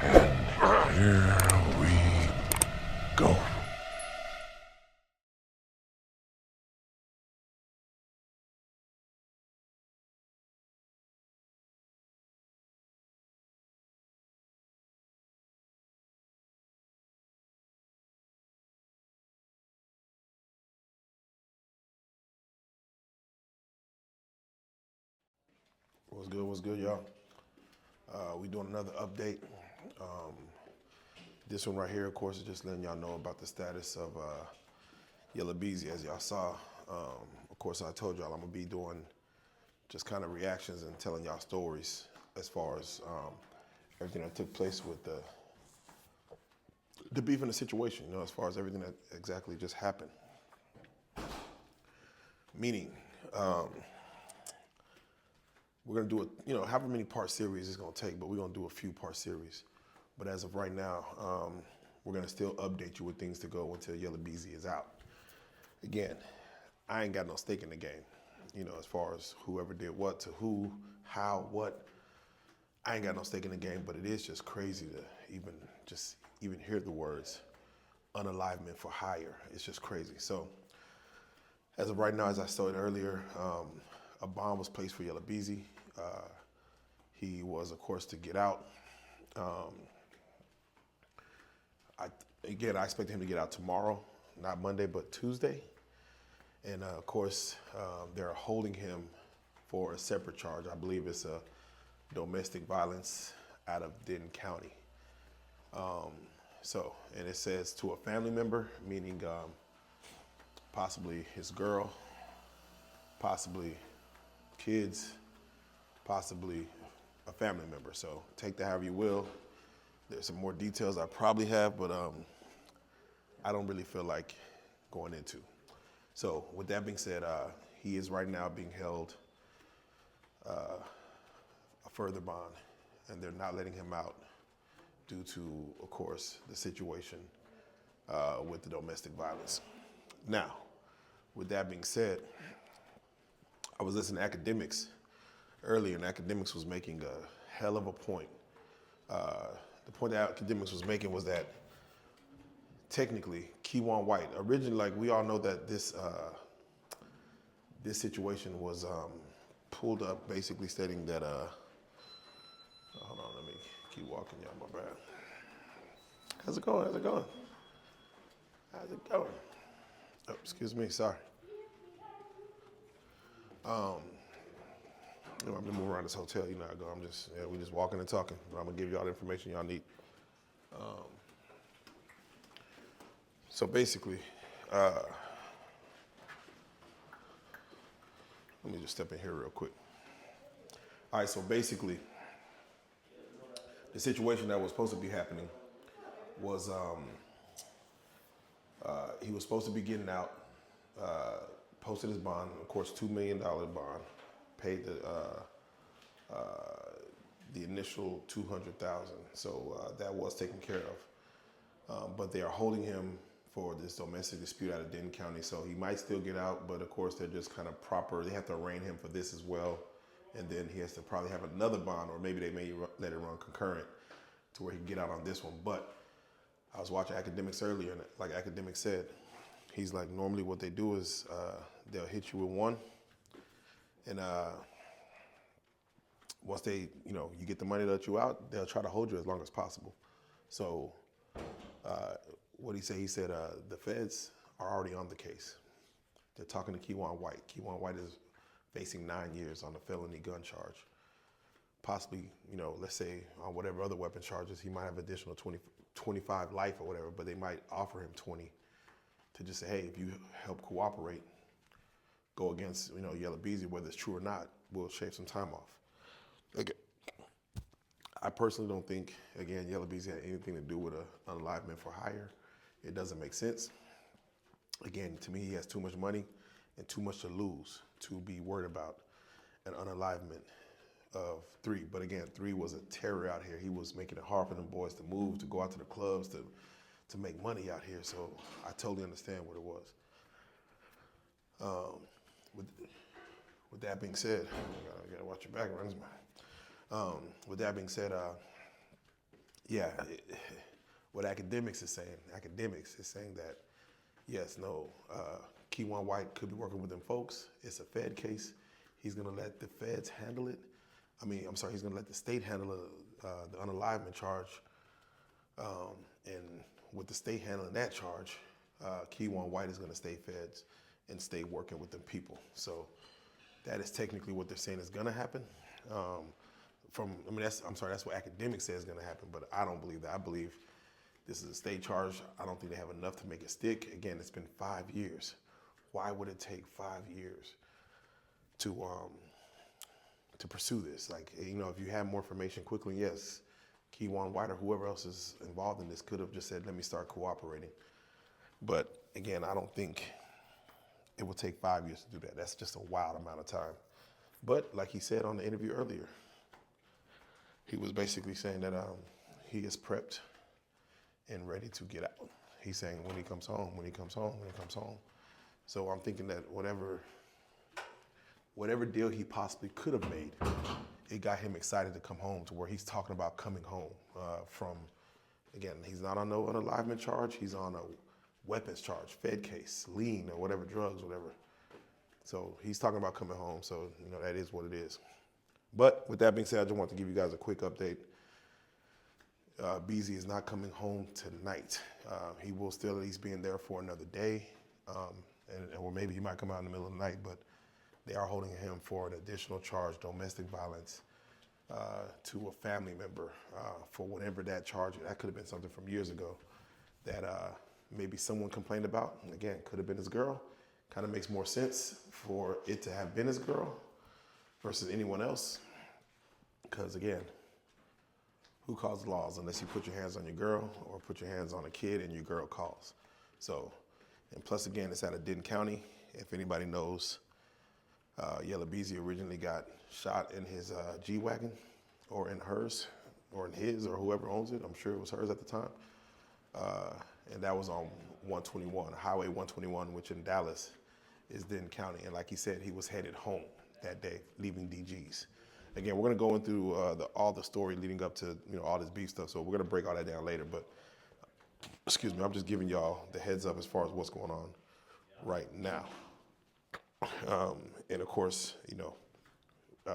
And here we go. What's good, y'all? We doing another update. Um, this one right here, of course, is just letting y'all know about the status of Yella Beezy, as y'all saw. Of course, I told y'all I'm gonna be doing just kind of reactions and telling y'all stories as far as everything that took place with the beef in the situation. You know, as far as everything that exactly just happened. Meaning, we're gonna do however many part series it's gonna take, but we're gonna do a few part series. But as of right now, we're gonna still update you with things to go until Yella Beezy is out. Again, I ain't got no stake in the game. You know, as far as whoever did what to who, how, what, I ain't got no stake in the game, but it is just crazy to even hear the words unalivement for hire. It's just crazy. So as of right now, as I stated earlier, a bond was placed for Yella Beezy. He was, of course, to get out. I expected him to get out tomorrow, not Monday, but Tuesday. And of course, they're holding him for a separate charge. I believe it's a domestic violence out of Denton County. And it says to a family member, meaning possibly his girl, possibly kids, possibly a family member. So take that however you will. There's some more details I probably have, but I don't really feel like going into. So with that being said, he is right now being held a further bond, and they're not letting him out due to, of course, the situation with the domestic violence. Now, with that being said, I was listening to Academics earlier, and Academics was making a hell of a point. The point that Academics was making was that technically, Keywan White, originally, like we all know that this situation was pulled up basically stating that, hold on, let me keep walking, y'all, my bad. How's it going? How's it going? Oh, excuse me, sorry. I'm gonna move around this hotel, you know how I go. We just walking and talking, but I'm gonna give you all the information y'all need. So basically, let me just step in here real quick. All right, so basically, the situation that was supposed to be happening was he was supposed to be getting out, posted his bond, of course, $2 million bond, paid the initial $200,000. So that was taken care of. But they are holding him for this domestic dispute out of Denton County. So he might still get out, but of course they're just kind of proper. They have to arraign him for this as well. And then he has to probably have another bond, or maybe they may let it run concurrent to where he can get out on this one. But I was watching Academics earlier, and like Academics said, he's like, normally what they do is they'll hit you with one, and once they, you get the money to let you out, they'll try to hold you as long as possible. So what he said? He said the feds are already on the case. They're talking to Keywan White. Keywan White is facing 9 years on a felony gun charge. Possibly, let's say on whatever other weapon charges, he might have additional 25 life or whatever, but they might offer him 20 to just say, hey, if you help cooperate, go against, Yella Beezy, whether it's true or not, we'll shave some time off. Okay. I personally don't think, again, Yella Beezy had anything to do with an unalivement for hire. It doesn't make sense. Again, to me, he has too much money and too much to lose to be worried about an unalivement of 3. But again, 3 was a terror out here. He was making it hard for them boys to move, to go out to the clubs, to make money out here. So I totally understand what it was. With that being said, you gotta watch your background. With that being said, yeah, what academics is saying that, yes, no, Keywan White could be working with them folks. It's a Fed case. He's gonna let the feds handle it. He's gonna let the state handle the unalivement charge. And with the state handling that charge, Keywan White is gonna stay feds and stay working with them people. So that is technically what they're saying is gonna happen. That's what academics say is gonna happen, but I don't believe that. I believe this is a state charge. I don't think they have enough to make it stick. Again, it's been 5 years. Why would it take 5 years to pursue this? Like, if you have more information quickly, yes, Keywan White or whoever else is involved in this could have just said, let me start cooperating. But again, I don't think it will take 5 years to do that. That's just a wild amount of time. But like he said on the interview earlier, he was basically saying that he is prepped and ready to get out. He's saying when he comes home. So I'm thinking that whatever deal he possibly could have made, it got him excited to come home, to where he's talking about coming home from, again, he's not on no unalivement charge. He's on a weapons charge, Fed case, lien, or whatever, drugs, whatever. So he's talking about coming home. So, that is what it is. But with that being said, I just want to give you guys a quick update. Beezy is not coming home tonight. He will still at least be in there for another day. Or maybe he might come out in the middle of the night, but they are holding him for an additional charge, domestic violence, to a family member, for whatever that charge is. That could have been something from years ago that maybe someone complained about. And again, could have been his girl. Kind of makes more sense for it to have been his girl versus anyone else. Because again, who calls the laws unless you put your hands on your girl or put your hands on a kid and your girl calls? So, and plus again, it's out of Denton County. If anybody knows, Yella Beezy originally got shot in his G-Wagon, or in hers, or in his, or whoever owns it. I'm sure it was hers at the time. And that was on 121, Highway 121, which in Dallas is Denton County. And like he said, he was headed home that day, leaving DG's. Again, we're gonna go into all the story leading up to all this beef stuff. So we're gonna break all that down later. But excuse me, I'm just giving y'all the heads up as far as what's going on right now. And of course,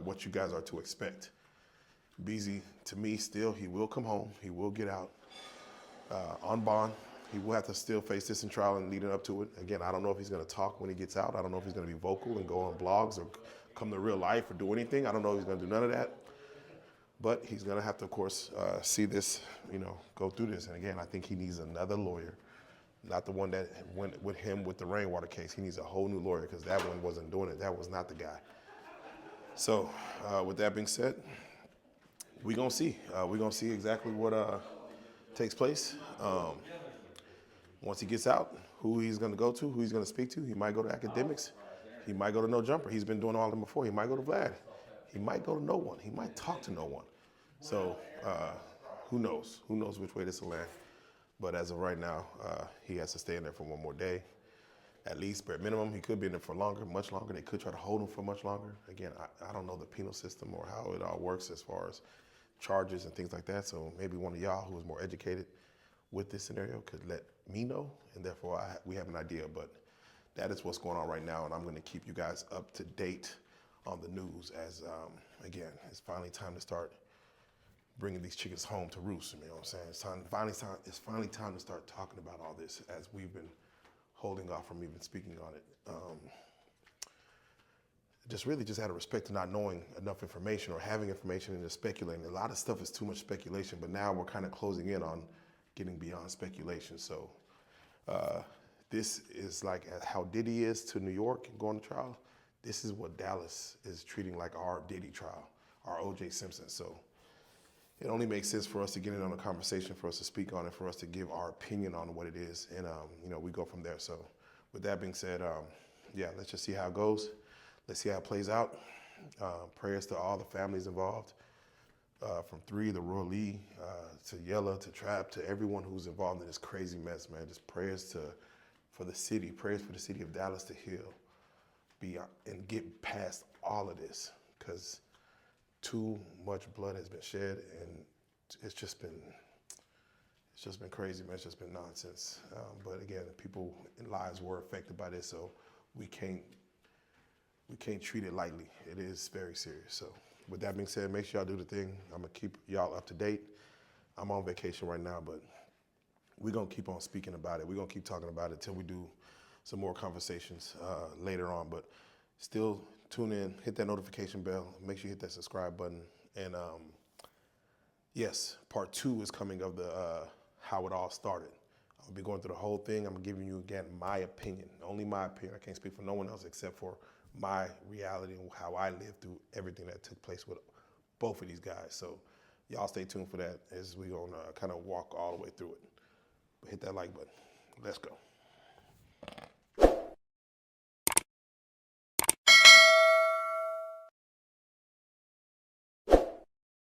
what you guys are to expect. Beezy, to me, still, he will come home. He will get out on bond. He will have to still face this in trial and leading up to it. Again, I don't know if he's going to talk when he gets out. I don't know if he's going to be vocal and go on blogs or come to RealLyfe or do anything. I don't know if he's going to do none of that. But he's going to have to, of course, see this, go through this. And again, I think he needs another lawyer, not the one that went with him with the rainwater case. He needs a whole new lawyer, because that one wasn't doing it. That was not the guy. So with that being said, we're going to see. We're going to see exactly what takes place. Once he gets out, who he's going to go to, who he's going to speak to. He might go to academics. He might go to No Jumper. He's been doing all of them before. He might go to Vlad. He might go to no one. He might talk to no one. So who knows? Who knows which way this will land? But as of right now, he has to stay in there for one more day. At least, bare minimum, he could be in there for longer, much longer. They could try to hold him for much longer. Again, I don't know the penal system or how it all works as far as charges and things like that. So maybe one of y'all who is more educated with this scenario could let me know, and therefore we have an idea. But that is what's going on right now, and I'm going to keep you guys up to date on the news as, again, it's finally time to start bringing these chickens home to roost. You know what I'm saying? It's finally time to start talking about all this, as we've been holding off from even speaking on it. Just out of respect to not knowing enough information or having information and just speculating. A lot of stuff is too much speculation, but now we're kind of closing in on getting beyond speculation. So this is like how Diddy is to New York and going to trial. This is what Dallas is treating like our Diddy trial, our O.J. Simpson. So it only makes sense for us to get in on a conversation, for us to speak on it, for us to give our opinion on what it is, and we go from there. So with that being said, let's just see how it goes. Let's see how it plays out. Prayers to all the families involved, from 3 to Roy Lee, to Yella, to Trap, to everyone who's involved in this crazy mess, man. Just prayers for the city, prayers for the city of Dallas to heal, and get past all of this, because too much blood has been shed, and it's just been it's just been crazy, man. It's just been nonsense. But again, people in lives were affected by this, so we can't treat it lightly. It is very serious. So with that being said, make sure y'all do the thing. I'm gonna keep y'all up to date. I'm on vacation right now, but we're gonna keep on speaking about it. We're gonna keep talking about it till we do some more conversations later on. But still tune in, hit that notification bell, make sure you hit that subscribe button. And yes, part 2 is coming of the how it all started. I'll be going through the whole thing. I'm giving you again my opinion, only my opinion. I can't speak for no one else except for my reality and how I lived through everything that took place with both of these guys. So y'all stay tuned for that as we gonna kind of walk all the way through it. But hit that like button. Let's go.